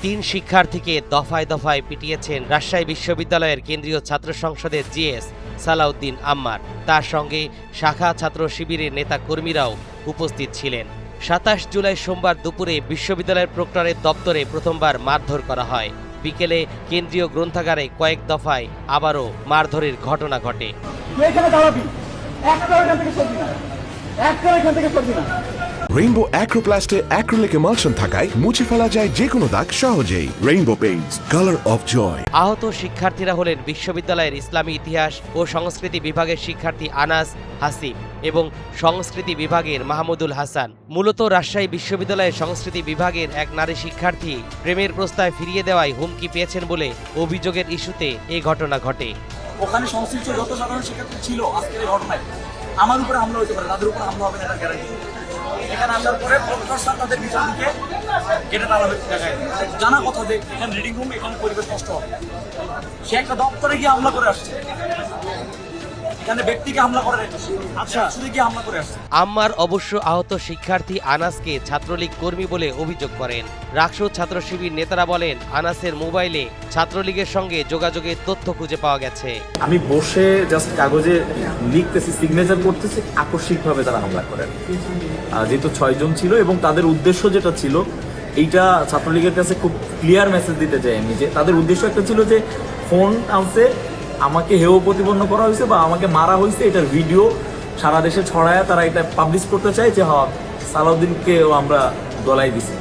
তিন শিক্ষার্থীকে দফায় দফায় পিটিয়েছেন রাজশাহী বিশ্ববিদ্যালয়ের কেন্দ্রীয় ছাত্র সংসদের জিএস সালাউদ্দিন আম্মার। তার সঙ্গে শাখা ছাত্র শিবিরের নেতা কর্মীরাও উপস্থিত ছিলেন। ২৭ জুলাই সোমবার দুপুরে বিশ্ববিদ্যালয়ের প্রক্টরের দপ্তরে প্রথমবার মারধর করা হয়। বিকেলে কেন্দ্রীয় গ্রন্থাগারে কয়েক দফায় আবারও মারধরের ঘটনা ঘটে। রেইনবো অ্যাক্রোপ্লাস্টে অ্যাক্রিলিক এমালশন থাকায় মুছে ফেলা যায় যে কোনো দাগ সহজেই। Rainbow paints, colour of joy. আহত শিক্ষার্থীরা হলেন বিশ্ববিদ্যালয়ের ইসলামী ইতিহাস ও সংস্কৃতি বিভাগের শিক্ষার্থী আনাস হাসিব এবং সংস্কৃতি বিভাগের মাহমুদুল হাসান। মূলত রাজশাহী বিশ্ববিদ্যালয়ের সংস্কৃতি বিভাগের এক নারী শিক্ষার্থী প্রেমের প্রস্তাব ফিরিয়ে দেওয়ায় হুমকি পেয়েছেন বলে অভিযোগের ইস্যুতে এই ঘটনা ঘটে। ওখানে সংশ্লিষ্ট যত সাধারণ শিক্ষার্থী ছিল আজকের এই ঘটনায় আমার উপরে হামলা হতে পারে, তাদের উপর হামলা হবে না, এটা গ্যারান্টি। এখানে আসার পরে প্রফেসর তাদের ভিতর দিকে কেটে তারা দেখায় জানা কথা যে এখানে রিডিং রুম, এখানে পরিবেশ নষ্ট হবে। সে একটা দপ্তরে গিয়ে হামলা করে আসছে, এখানে ব্যক্তিকে হামলা করে শুধু গিয়ে হামলা করে আসছে। আম্মার অবশ্য আহত শিক্ষার্থী আনাসকে ছাত্রলীগ কর্মী বলে অভিযোগ করেন। রাকসু ছাত্র শিবির নেতারা বলেন, আনাসের মোবাইলে ছাত্রলীগের সঙ্গে যোগাযোগের তথ্য খুঁজে পাওয়া গেছে। আমি বসে জাস্ট কাগজে লিখতেছি, সিগনেচার করতেছি, আকস্মিকভাবে তারা হামলা করেন। যেহেতু 6 জন ছিল এবং তাদের উদ্দেশ্য যেটা ছিল, এইটা ছাত্রলীগের কাছে খুব ক্লিয়ার মেসেজ দিতে চাই আমি, যে তাদের উদ্দেশ্য একটা ছিল যে ফোন আনছে, আমাকে হেয় প্রতিপন্ন করা হয়েছে বা আমাকে মারা হয়েছে, এটার ভিডিও সারা দেশে ছড়ায় তারা এটা পাবলিশ করতে চায় যে হ্যাঁ সালাউদ্দিনকেও আমরা গলায় দিছি।